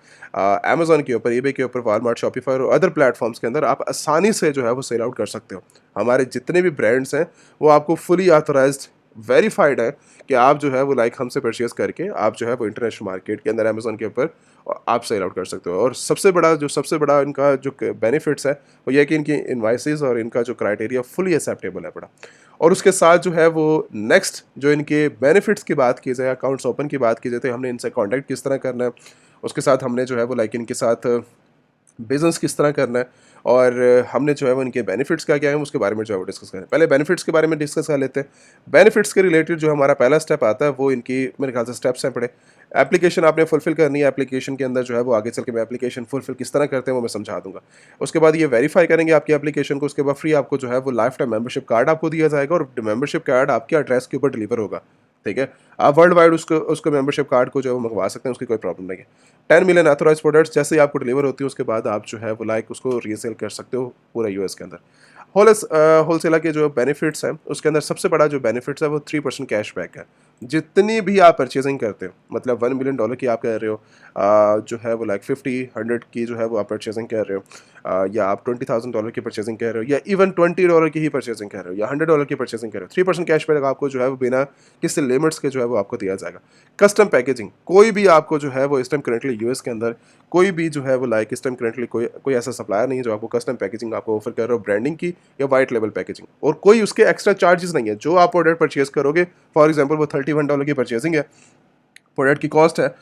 अमेज़न के ऊपर, ईबे के ऊपर, वॉलमार्ट, शॉपिफाई और अदर प्लेटफॉर्म्स के अंदर आप आसानी से जो है वो सेल आउट कर सकते हो। हमारे जितने भी ब्रांड्स हैं वो आपको फुली ऑथराइज्ड वेरीफाइड है कि आप जो है वो लाइक हमसे परचेज करके आप जो है वो इंटरनेशनल मार्केट के अंदर अमेज़न के ऊपर आप सेल आउट कर सकते हो। और सबसे बड़ा इनका जो बेनिफिट्स है वो ये है कि इनकी इनवाइसेस और इनका जो क्राइटेरिया फुली एक्सेप्टेबल है बड़ा। और उसके साथ जो है वो नेक्स्ट जो इनके बेनिफिट्स की बात की जाए, अकाउंट्स ओपन की बात की जाए, तो हमने इनसे कॉन्टैक्ट किस तरह करना है, उसके साथ हमने जो है वो लाइक इनके साथ बिज़नेस किस तरह करना है और हमने जो है वो इनके बेनिफिट्स क्या क्या हैं उसके बारे में जो है वो डिस्कस करें। पहले बेनिफिट्स के बारे में डिस्कस कर लेते हैं। बेनिफिट्स के रिलेटेड जो हमारा पहला स्टेप आता है वो इनकी मेरे ख्याल से स्टेप्स हैं पड़े। एप्लीकेशन आपने फुलफिल करनी है, एप्लीकेशन के अंदर जो है वो आगे चल के मैं एप्लीकेशन फुलफिल किस तरह करते हैं वो मैं समझा दूंगा। उसके बाद ये वेरीफाई करेंगे आपकी एप्लीकेशन को, उसके बाद फ्री आपको जो है वो लाइफ टाइम मेंबरशिप कार्ड आपको दिया जाएगा और मेंबरशिप कार्ड आपके एड्रेस के ऊपर डिलीवर होगा, ठीक है? आप वर्ल्ड वाइड उसको मेंबरशिप कार्ड को जो है वो मंगवा सकते हैं, उसकी कोई प्रॉब्लम नहीं है। 10 मिलियन ऑथराइज्ड प्रोडक्ट्स जैसे ही आपको डिलीवर होती है उसके बाद आप जो है वो लाइक उसको रीसेल कर सकते हो पूरा यूएस के अंदर। होलसेलर के जो बेनिफिट्स हैं उसके अंदर सबसे बड़ा जो बेनिफिट्स है वो 3% कैशबैक है। जितनी भी आप परचेजिंग करते हो, मतलब $1 मिलियन की आप कर रहे हो, जो है वो लाइक 50-100 की जो है वो आप परचेजिंग कर रहे हो, या आप $20,000 की परचेजिंग कर रहे हो, या इवन $20 की ही परचेजिंग कर रहे हो, या $100 की परचेजिंग कर रहे हो, 3% कैशबैक आपको जो है वो बिना किसी लिमिट्स के जो है वो आपको दिया जाएगा। कस्टम पैकेजिंग कोई भी आपको जो है वो इस टाइम करेंटली यूएस के अंदर कोई भी जो है वो लाइक इस टाइम करेंटली कोई ऐसा सप्लायर नहीं है जो आपको कस्टम पैकेजिंग आपको ऑफर कर रहा हो, ब्रांडिंग की या वाइट लेवल पैकेजिंग, और कोई उसके एक्स्ट्रा चार्जेस नहीं है। जो आप प्रोडक्ट परचेज करोगे, फॉर एग्जांपल वो $31 की परचेजिंग है, प्रोडक्ट की कॉस्ट है,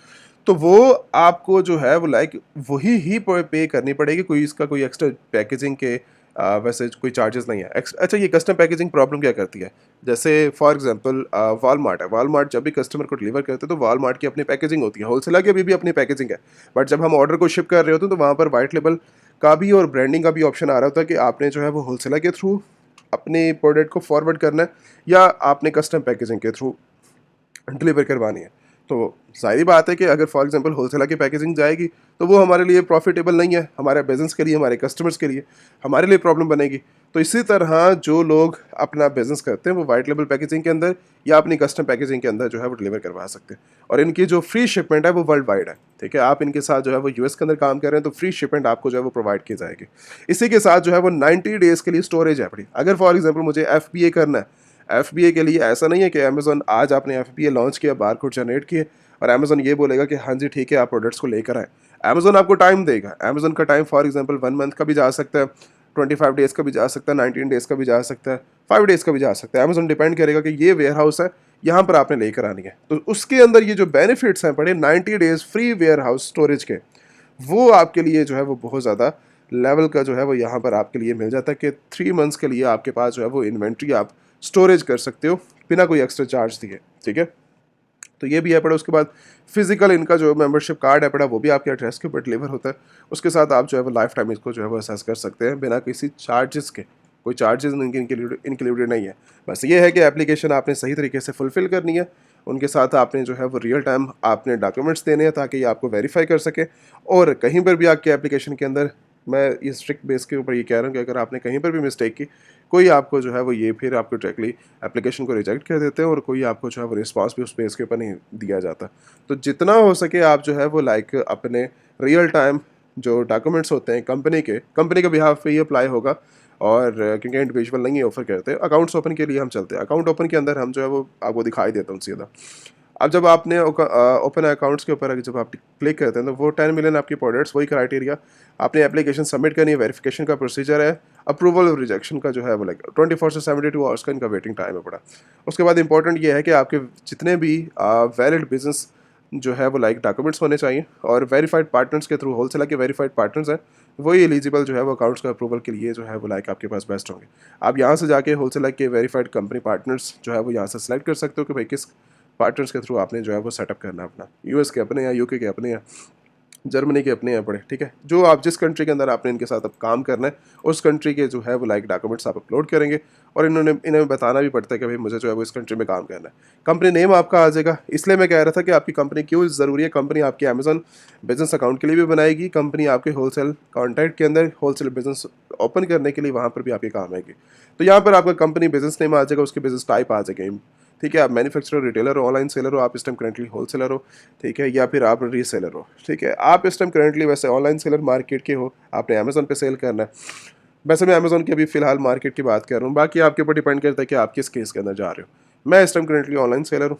तो वो आपको जो है वो लाइक वही ही पे करनी पड़ेगी, कोई इसका कोई एक्स्ट्रा पैकेजिंग के वैसे कोई चार्जेस नहीं है। अच्छा, ये कस्टम पैकेजिंग प्रॉब्लम क्या करती है? जैसे फॉर एग्जांपल वॉलमार्ट है, वॉलमार्ट जब भी कस्टमर को डिलीवर करते हैं तो वॉलमार्ट की अपनी पैकेजिंग होती है, होलसेलर की भी अपनी पैकेजिंग है, बट जब हम ऑर्डर को शिप कर रहे होते हैं तो वहाँ पर वाइट लेबल का भी और ब्रांडिंग का भी ऑप्शन आ रहा होता है कि आपने जो है वो होलसेलर के थ्रू अपने प्रोडक्ट को फॉरवर्ड करना है या आपने कस्टम पैकेजिंग के थ्रू डिलीवर करवानी है। तो ज़ाहिर बात है कि अगर फॉर एग्जांपल होलसेलर की पैकेजिंग जाएगी तो वो हमारे लिए प्रॉफिटेबल नहीं है, हमारे बिज़नेस के लिए, हमारे कस्टमर्स के लिए, हमारे लिए प्रॉब्लम बनेगी। तो इसी तरह जो लोग अपना बिज़नेस करते हैं वो वाइट लेबल पैकेजिंग के अंदर या अपनी कस्टम पैकेजिंग के अंदर जो है वो डिलीवर करवा सकते हैं। और इनकी जो फ्री शिपमेंट है वो वर्ल्ड वाइड है, ठीक है? आप इनके साथ जो है वो यूएस के अंदर काम कर रहे हैं तो फ्री शिपमेंट आपको जो है वो प्रोवाइड की जाएगी। इसी के साथ जो है वो 90 डेज़ के लिए स्टोरेज है अपनी। अगर फॉर एग्जाम्पल मुझे एफबीए करना है, एफबीए के लिए ऐसा नहीं है कि अमेज़न आज आपने एफबीए लॉन्च किया, बारकोड जनरेट किए और अमेज़न ये बोलेगा कि हाँ जी ठीक है आप प्रोडक्ट्स को लेकर आएँ। अमेज़न आपको टाइम देगा। अमेज़न का टाइम फॉर एग्जांपल 1 मंथ का भी जा सकता है, 25 डेज़ का भी जा सकता है, 19 डेज़ का भी जा सकता है, 5 डेज़ का भी जा सकता है। अमेज़न डिपेंड करेगा कि ये वेयरहाउस है, यहाँ पर आपने लेकर आनी है। तो उसके अंदर ये जो बेनिफिट्स हैं पड़े 90 डेज़ फ्री वेयरहाउस स्टोरेज के, वो आपके लिए जो है वो बहुत ज़्यादा लेवल का जो है वो यहाँ पर आपके लिए मिल जाता है कि 3 मंथ्स के लिए आपके पास जो है वो इन्वेंट्री आप स्टोरेज कर सकते हो बिना कोई एक्स्ट्रा चार्ज दिए, ठीक है? तो ये भी है पड़ा। उसके बाद फिजिकल इनका जो मेंबरशिप कार्ड है पड़ा वो भी आपके एड्रेस के ऊपर डिलीवर होता है। उसके साथ आप जो है वो लाइफ टाइम इसको जो है वो असेस कर सकते हैं बिना किसी चार्जेस के, कोई चार्जेस इंक्लूडेड नहीं है। बस ये है कि एप्लीकेशन आपने सही तरीके से फुलफ़िल करनी है, उनके साथ आपने जो है वो रियल टाइम आपने डॉक्यूमेंट्स देने हैं ताकि ये आपको वेरीफाई कर सके। और कहीं पर भी आपके एप्लीकेशन के अंदर मैं ये स्ट्रिक्ट बेस के ऊपर ये कह रहा हूँ कि अगर आपने कहीं पर भी मिस्टेक की, कोई आपको जो है वो ये फिर आपको डायरेक्टली एप्लीकेशन को रिजेक्ट कर देते हैं और कोई आपको जो है वो रिस्पांस भी उस बेस के ऊपर नहीं दिया जाता। तो जितना हो सके आप जो है वो लाइक अपने रियल टाइम जो डॉक्यूमेंट्स होते हैं कंपनी के बिहाफ पे ये अप्लाई होगा। और क्योंकि इंडिविजुअल नहीं ऑफर करते, अकाउंट्स ओपन के लिए हम चलते हैं। अकाउंट ओपन के अंदर हम जो है वो आपको दिखाई देता हूँ सीधा। अब जब आपने ओपन अकाउंट्स के ऊपर अगर जब आप क्लिक करते हैं तो वो 10 मिलियन आपकी प्रोडक्ट्स, वही क्राइटेरिया, आपने एप्लीकेशन सबमिट करनी है, वेरिफिकेशन का प्रोसीजर है, अप्रूवल और रिजेक्शन का जो है वो लाइक 24 से 72 आवर्स का इनका वेटिंग टाइम है पड़ा। उसके बाद इंपॉर्टेंट ये है कि आपके जितने भी वैलिड बिजनेस जो है वो लाइक डॉक्यूमेंट्स होने चाहिए और वेरीफाइड पार्टनर्स के थ्रू, होलसेलर के वेरीफाइड पार्टनर्स हैं वही एलिजिबल जो है वो अकाउंट्स का अप्रूवल के लिए जो है वो लाइक आपके पास बेस्ट होंगे। आप यहाँ से जाके होलसेलर के वेरीफाइड कंपनी पार्टनर्स जो है वो यहाँ से सेलेक्ट कर सकते हो कि भाई किस पार्टनर्स के थ्रू आपने जो है वो सेटअप करना है अपना, यूएस के अपने या यूके के अपने या जर्मनी के अपने हैं पड़े, ठीक है। जो आप जिस कंट्री के अंदर आपने इनके साथ अब काम करना है उस कंट्री के जो है वो लाइक डॉक्यूमेंट्स आप अपलोड करेंगे, और इन्हें बताना भी पड़ता है कि भाई मुझे जो है वो इस कंट्री में काम करना है। कंपनी नेम आपका आ जाएगा। इसलिए मैं कह रहा था कि आपकी कंपनी क्यों ज़रूरी है। कंपनी आपकी अमेजन बिजनेस अकाउंट के लिए भी बनाएगी, कंपनी आपके होलसेल कॉन्टैक्ट के अंदर होलसेल बिजनेस ओपन करने के लिए वहाँ पर भी आपके काम आएगी। तो यहाँ पर आपका कंपनी बिजनेस नेम आ जाएगा, उसकी बिजनेस टाइप आ जाएगी, ठीक है। आप मैन्युफैक्चरर, रिटेलर हो, ऑनलाइन सेलर हो, आप इस टाइम करेंटली होलसेलर हो, ठीक है, या फिर आप रीसेलर हो, ठीक है। आप इस टाइम करेंटली वैसे ऑनलाइन सेलर मार्केट के हो, आपने अमेजोन पे सेल करना है। वैसे मैं अमेजोन की अभी फिलहाल मार्केट की बात कर रहा हूँ, बाकी आपके ऊपर डिपेंड करता है कि आप किस केस के अंदर जा रहे हो। मैं इस टाइम करेंटली ऑनलाइन सेलर हूँ।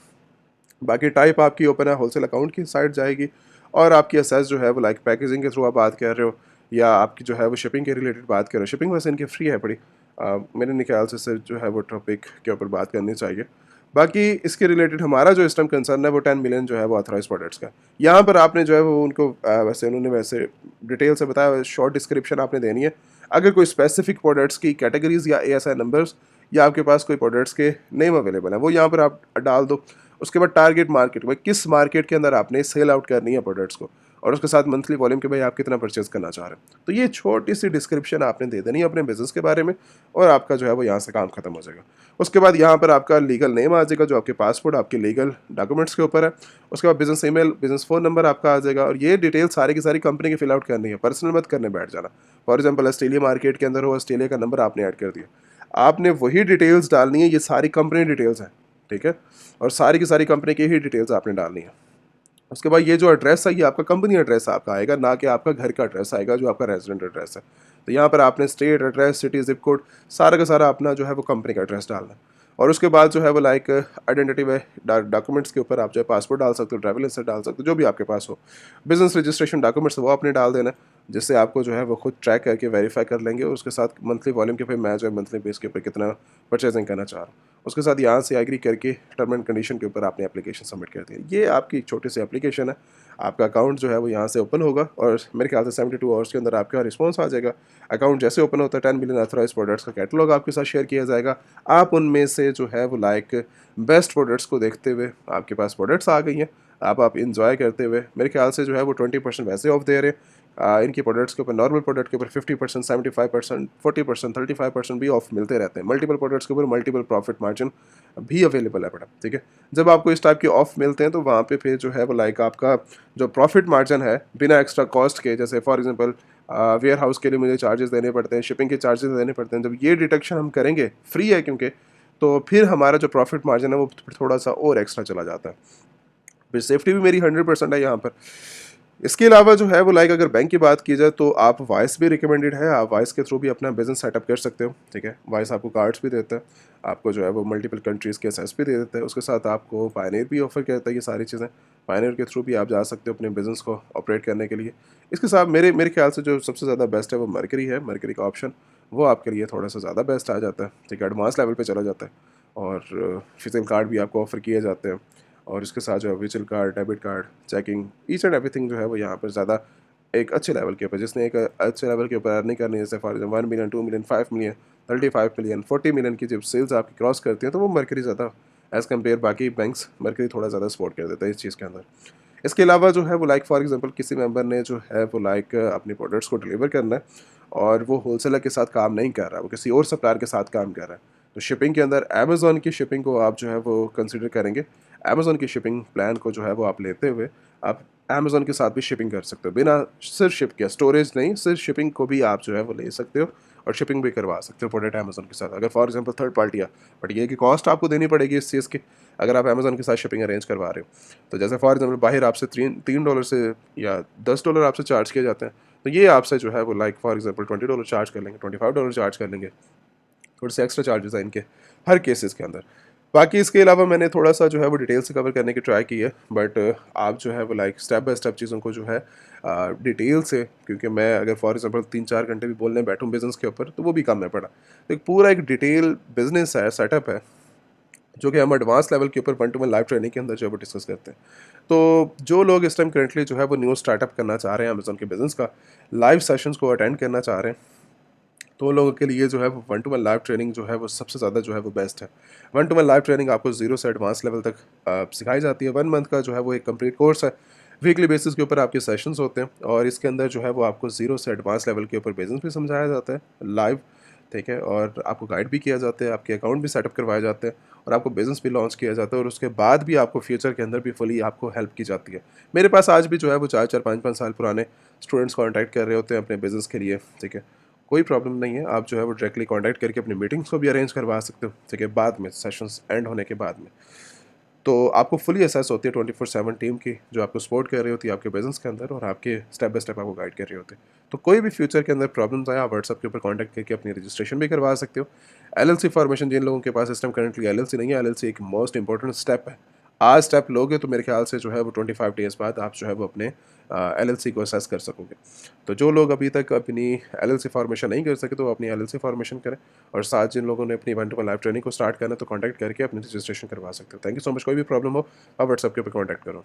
बाकी टाइप आपकी ओपन है, होलसेल अकाउंट की साइड जाएगी, और आपकी असेस जो है वो लाइक पैकेजिंग के थ्रू आप बात कर रहे हो, या आपकी जो है वो शिपिंग के रिलेटेड बात कर रहे हो। शिपिंग वैसे इनकी फ्री है बड़ी, मेरे नहीं ख्याल से सिर्फ जो है वो टॉपिक के ऊपर बात करनी चाहिए। बाकी इसके रिलेटेड हमारा जो इस टाइम कंसर्न है वो 10 मिलियन जो है वो ऑथराइज प्रोडक्ट्स का। यहाँ पर आपने जो है वो उनको वैसे उन्होंने वैसे डिटेल से बताया, शॉर्ट डिस्क्रिप्शन आपने देनी है। अगर कोई स्पेसिफिक प्रोडक्ट्स की कैटेगरीज या ASI नंबर्स, या आपके पास कोई प्रोडक्ट्स के नेम अवेलेबल है, वो यहाँ पर आप डाल दो। उसके बाद टारगेट मार्केट में किस मार्केट के अंदर आपने सेल आउट करनी है प्रोडक्ट्स को, और उसके साथ मंथली वॉल्यूम के भाई आप कितना परचेज करना चाह रहे हैं। तो ये छोटी सी डिस्क्रिप्शन आपने दे देनी है अपने बिजनेस के बारे में, और आपका जो है वो यहाँ से काम खत्म हो जाएगा। उसके बाद यहाँ पर आपका लीगल नेम आ जाएगा जो आपके पासपोर्ट आपके लीगल डॉक्यूमेंट्स के ऊपर है। उसके बाद business email, business phone number आपका आ जाएगा, और ये डिटेल सारी की सारी कंपनी की फिल आउट करनी है, पर्सनल मत करने बैठ जाना। फॉर एग्जाम्पल ऑस्ट्रेलिया मार्केट के अंदर हो, ऑस्ट्रेलिया का नंबर आपने ऐड कर दिया, आपने वही डिटेल्स डालनी है। ये सारी कंपनी डिटेल्स हैं, ठीक है, और सारी की सारी कंपनी की ही डिटेल्स आपने डालनी है। उसके बाद ये जो एड्रेस है ये आपका कंपनी एड्रेस आपका आएगा, ना कि आपका घर का एड्रेस आएगा जो आपका रेजिडेंट एड्रेस है। तो यहाँ पर आपने state address, city, zip code, सारा का सारा अपना जो है वो कंपनी का एड्रेस डालना है। और उसके बाद जो है वो लाइक आइडेंटिटी वे डॉक्यूमेंट्स के ऊपर आप जो है पासपोर्ट डाल सकते हो, ट्रैवल लाइसेंस डाल सकते हो, जो भी आपके पास हो। बिजनेस रजिस्ट्रेशन डॉक्यूमेंट्स वो आपने डाल देना, जिससे आपको जो है वो खुद ट्रैक करके वेरीफाई कर लेंगे। उसके साथ मंथली वॉल्यूम के ऊपर मैं जो है मंथली बेस के ऊपर कितना परचेजिंग करना चाह रहा हूँ, उसके साथ यहाँ से एग्री करके टर्म एंड कंडीशन के ऊपर आपने एप्लीकेशन सबमिट कर दिया। ये आपकी एक छोटी सी एप्लीकेशन है। आपका अकाउंट जो है वो यहाँ से ओपन होगा, और मेरे ख्याल से 72 आवर्स के अंदर आपका रिस्पॉन्स आ जाएगा। अकाउंट जैसे ओपन होता है 10 मिलियन ऑथराइज प्रोडक्ट्स का कैटलॉग आपके साथ शेयर किया जाएगा। आप उनमें से जो है वो लाइक बेस्ट प्रोडक्ट्स को देखते हुए, आपके पास प्रोडक्ट्स आ गई हैं, आप इंजॉय करते हुए, मेरे ख्याल से जो है वो 20% वैसे ऑफ दे रहे हैं। इनकी प्रोडक्ट्स के ऊपर, नॉर्मल प्रोडक्ट के ऊपर 50%, 75%, 40%, 35% भी ऑफ मिलते रहते हैं। मल्टीपल प्रोडक्ट्स के ऊपर मल्टीपल प्रॉफिट मार्जिन भी अवेलेबल है बड़ा, ठीक है। जब आपको इस टाइप के ऑफ मिलते हैं तो वहाँ पे फिर जो है वो लाइक आपका जो प्रॉफिट मार्जिन है बिना एक्स्ट्रा कॉस्ट के, जैसे फॉर एग्जांपल वेयर हाउस के लिए मुझे चार्जेस देने पड़ते हैं, शिपिंग के चार्जेस देने पड़ते हैं, जब ये डिडक्शन हम करेंगे, फ्री है क्योंकि, तो फिर हमारा जो प्रॉफिट मार्जिन है वो थोड़ा सा और एक्स्ट्रा चला जाता है। फिर सेफ्टी भी मेरी 100% है यहाँ पर। इसके अलावा जो है वो लाइक अगर बैंक की बात की जाए तो आप वाइस भी रिकमेंडेड है, आप वाइस के थ्रू भी अपना बिजनेस सेटअप कर सकते हो, ठीक है। वाइस आपको कार्ड्स भी देता है, आपको जो है वो मल्टीपल कंट्रीज़ के एसेस भी दे देता है, उसके साथ आपको पायनियर भी ऑफर करता है। ये सारी चीज़ें पायनियर के थ्रू भी आप जा सकते हो अपने बिजनेस को ऑपरेट करने के लिए। इसके साथ मेरे मेरे ख्याल से जो सबसे ज़्यादा बेस्ट है वो मरकरी है। मरकरी का ऑप्शन वो आपके लिए थोड़ा सा ज़्यादा बेस्ट आ जाता है, ठीक है, एडवांस लेवल पर चला जाता है, और फिजिकल कार्ड भी आपको ऑफर किए जाते हैं, और इसके साथ जो है virtual card, debit card, checking, each and everything जो है वो यहाँ पर ज़्यादा एक अच्छे लेवल के ऊपर, जिसने एक अच्छे लेवल के ऊपर अर्निंग करनी है, जैसे for example 1 million, 2 million, 5 million, 35 million, 40 million की जब सेल्स आपकी क्रॉस करती हैं तो वो मरकरी ज़्यादा एज़ कम्पेयर बाकी बैंक्स, मरकरी थोड़ा ज़्यादा सपोर्ट कर देता है इस चीज़ के अंदर। इसके अलावा जो है वो लाइक फॉर एग्जांपल किसी मेंबर ने जो है वो लाइक अपने प्रोडक्ट्स को डिलीवर करना है, और वो होलसेलर के साथ काम नहीं कर रहा, वो किसी और सप्लायर के साथ काम कर रहा है, तो शिपिंग के अंदर अमेज़ॉन की शिपिंग को आप जो है वो कंसिडर करेंगे। अमेज़ॉन की शिपिंग प्लान को जो है वो आप लेते हुए आप अमेज़ॉन के साथ भी शिपिंग कर सकते हो, बिना सिर्फ शिप किया, स्टोरेज नहीं, सिर्फ शिपिंग को भी आप जो है वो ले सकते हो, और शिपिंग भी करवा सकते हो प्रोडक्ट अमेज़ॉन के साथ, अगर फॉर एग्जांपल थर्ड पार्टी है। बट ये कि कॉस्ट आपको देनी पड़ेगी इस चीज़ की, अगर आप अमेज़ॉन के साथ शिपिंग अरेंज करवा रहे हो। तो जैसे फॉर एग्जांपल बाहर आपसे $3 से या $10 आपसे चार्ज किए जाते हैं, तो ये आपसे जो है वो लाइक फॉर एग्जांपल $20 चार्ज कर लेंगे, $25 चार्ज कर लेंगे, थोड़े से एक्स्ट्रा चार्जेस हैं इनके हर केसेस के अंदर। बाकी इसके अलावा मैंने थोड़ा सा जो है वो डिटेल से कवर करने की ट्राई की है, बट आप जो है वो लाइक स्टेप बाय स्टेप चीज़ों को जो है डिटेल से, क्योंकि मैं अगर फॉर एग्जांपल 3-4 घंटे भी बोलने बैठूँ बिजनेस के ऊपर तो वो भी कम है पड़ा। तो एक पूरा एक डिटेल बिजनेस है, सेटअप है, जो कि हम एडवांस लेवल के ऊपर 1 टू 1 लाइव ट्रेनिंग के अंदर जो है वो डिस्कस करते हैं। तो जो लोग इस टाइम करंटली जो है वो न्यू स्टार्टअप करना चाह रहे हैं अमेज़न के बिज़नेस का, लाइव सेशंस को अटेंड करना चाह रहे हैं, तो उन लोगों के लिए जो है वो 1 टू 1 लाइव ट्रेनिंग जो है वो सबसे ज़्यादा जो है वो बेस्ट है। 1 टू 1 लाइव ट्रेनिंग आपको ज़ीरो से एडवांस लेवल तक सिखाई जाती है। 1 मंथ का जो है वो एक कंप्लीट कोर्स है। वीकली बेसिस के ऊपर आपके सेशंस होते हैं और इसके अंदर जो है वो आपको ज़ीरो से एडवांस लेवल के ऊपर बिज़नेस भी समझाया जाता है लाइव, ठीक है? और आपको गाइड भी किया जाता है, आपके अकाउंट भी सेटअप करवाए जाते हैं और आपको बिज़नेस भी लॉन्च किया जाता है और उसके बाद भी आपको फ्यूचर के अंदर भी फुली आपको हेल्प की जाती है। मेरे पास आज भी जो है वो 4-4 5-5 साल पुराने स्टूडेंट्स कॉन्टैक्ट कर रहे होते हैं अपने बिज़नेस के लिए, ठीक है? कोई प्रॉब्लम नहीं है, आप जो है वो डायरेक्टली कॉन्टैक्ट करके अपनी मीटिंग्स को भी अरेंज करवा सकते हो, ठीक है? बाद में सेशंस एंड होने के बाद में। तो आपको फुली असेस होती है 24/7 टीम की, जो आपको सपोर्ट कर रही होती है आपके बिज़नेस के अंदर और आपके स्टेप बाय स्टेप आपको गाइड कर रही होती है। तो कोई भी फ्यूचर के अंदर प्रॉब्लम्स आए, आप व्हाट्सएप के ऊपर कॉन्टैक्ट करके अपनी रजिस्ट्रेशन भी करवा सकते हो। एलएलसी फॉर्मेशन जिन लोगों के पास इस टाइम करंटली एलएलसी नहीं है, एलएलसी एक मोस्ट इंपॉर्टेंट स्टेप है। आज स्टेप लोगे तो मेरे ख्याल से जो है वो 25 डेज़ बाद आप जो है वो अपने एलएलसी को असेस कर सकोगे। तो जो लोग अभी तक अपनी एलएलसी फॉर्मेशन नहीं कर सके तो वो अपनी एलएलसी फॉर्मेशन करें और साथ जिन लोगों ने अपनी 1 टू 1 लाइव ट्रेनिंग को स्टार्ट करना है तो कॉन्टैक्ट करके अपनी रजिस्ट्रेशन करवा सकते हो। Thank you so much. कोई भी प्रॉब्लम हो आप व्हाट्सएप के ऊपर कॉन्टैक्ट करो।